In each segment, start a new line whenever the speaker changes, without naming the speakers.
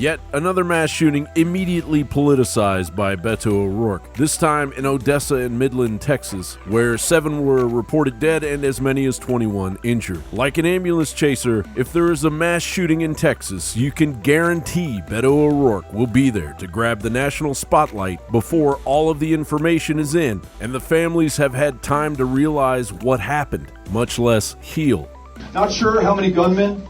Yet another mass shooting immediately politicized by Beto O'Rourke, this time in Odessa and Midland, Texas, where 7 were reported dead and as many as 21 injured. Like an ambulance chaser, if there is a mass shooting in Texas, you can guarantee Beto O'Rourke will be there to grab the national spotlight before all of the information is in and the families have had time to realize what happened, much less heal.
Not sure how many gunmen,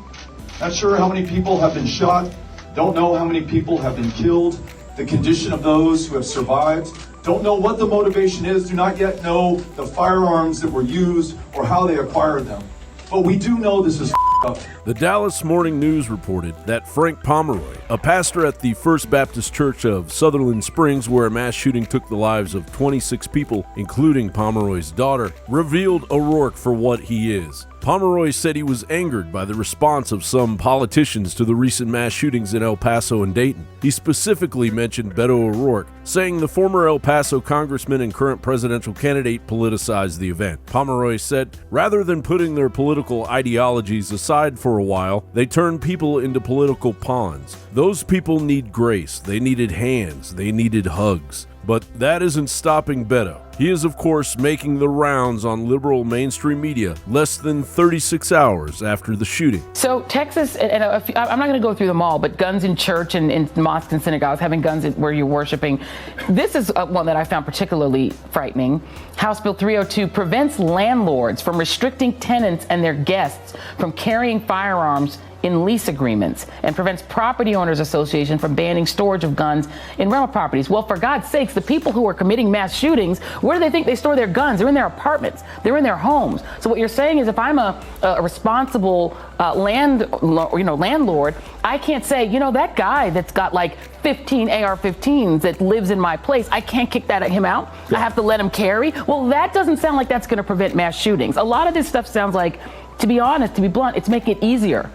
not sure how many people have been shot, don't know how many people have been killed, the condition of those who have survived, don't know what the motivation is, do not yet know the firearms that were used or how they acquired them. But we do know this is up.
The Dallas Morning News reported that Frank Pomeroy, a pastor at the First Baptist Church of Sutherland Springs, where a mass shooting took the lives of 26 people, including Pomeroy's daughter, revealed O'Rourke for what he is. Pomeroy said he was angered by the response of some politicians to the recent mass shootings in El Paso and Dayton. He specifically mentioned Beto O'Rourke, saying the former El Paso congressman and current presidential candidate politicized the event. Pomeroy said, rather than putting their political ideologies aside for a while, they turned people into political pawns. Those people need grace. They needed hands. They needed hugs. But that isn't stopping Beto. He is, of course, making the rounds on liberal mainstream media less than 36 hours after the shooting.
So Texas, and I'm not going to go through them all, but guns in church and in mosques and synagogues, having guns where you're worshiping. This is one that I found particularly frightening. House Bill 302 prevents landlords from restricting tenants and their guests from carrying firearms in lease agreements and prevents property owners association from banning storage of guns in rental properties. Well, for God's sakes, the people who are committing mass shootings, where do they think they store their guns? They're in their apartments. They're in their homes. So what you're saying is if I'm a responsible landlord, I can't say, that guy that's got like 15 AR-15s that lives in my place, I can't kick that at him out. Yeah. I have to let him carry. Well, that doesn't sound like that's going to prevent mass shootings. A lot of this stuff sounds like, to be honest, to be blunt, it's making it easier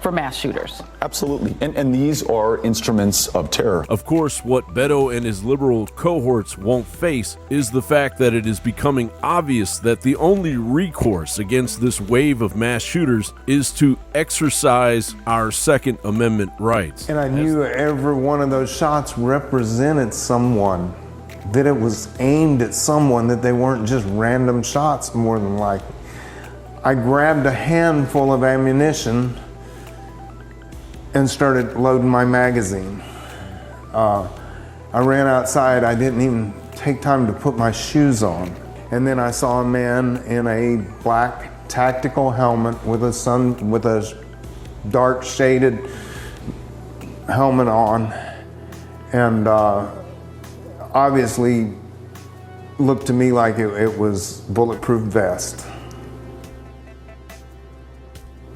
for mass shooters.
Absolutely. And these are instruments of terror.
Of course, what Beto and his liberal cohorts won't face is the fact that it is becoming obvious that the only recourse against this wave of mass shooters is to exercise our Second Amendment rights.
And I knew every one of those shots represented someone, that it was aimed at someone, that they weren't just random shots more than likely. I grabbed a handful of ammunition and started loading my magazine. I ran outside. I didn't even take time to put my shoes on. And then I saw a man in a black tactical helmet with a dark shaded helmet on, and obviously looked to me like it was bulletproof vest.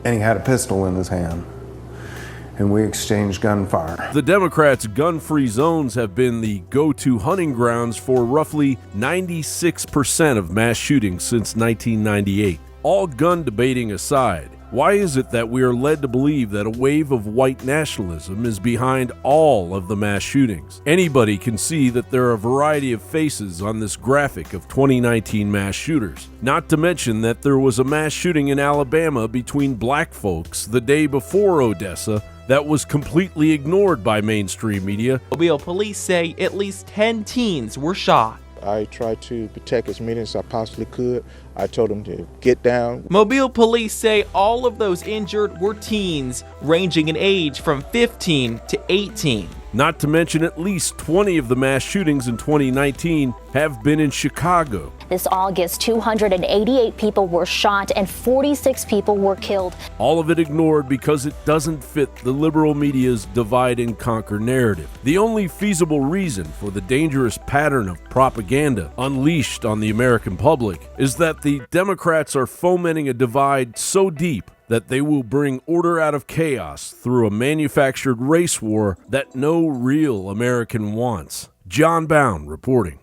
And he had a pistol in his hand. And we exchanged gunfire.
The Democrats' gun-free zones have been the go-to hunting grounds for roughly 96% of mass shootings since 1998. All gun debating aside, why is it that we are led to believe that a wave of white nationalism is behind all of the mass shootings? Anybody can see that there are a variety of faces on this graphic of 2019 mass shooters. Not to mention that there was a mass shooting in Alabama between black folks the day before Odessa that was completely ignored by mainstream media.
Mobile police say at least 10 teens were shot.
I tried to protect as many as I possibly could. I told them to get down.
Mobile police say all of those injured were teens, ranging in age from 15 to 18.
Not to mention at least 20 of the mass shootings in 2019 have been in Chicago.
This August, 288 people were shot and 46 people were killed.
All of it ignored because it doesn't fit the liberal media's divide and conquer narrative. The only feasible reason for the dangerous pattern of propaganda unleashed on the American public is that the Democrats are fomenting a divide so deep that they will bring order out of chaos through a manufactured race war that no real American wants. John Bound reporting.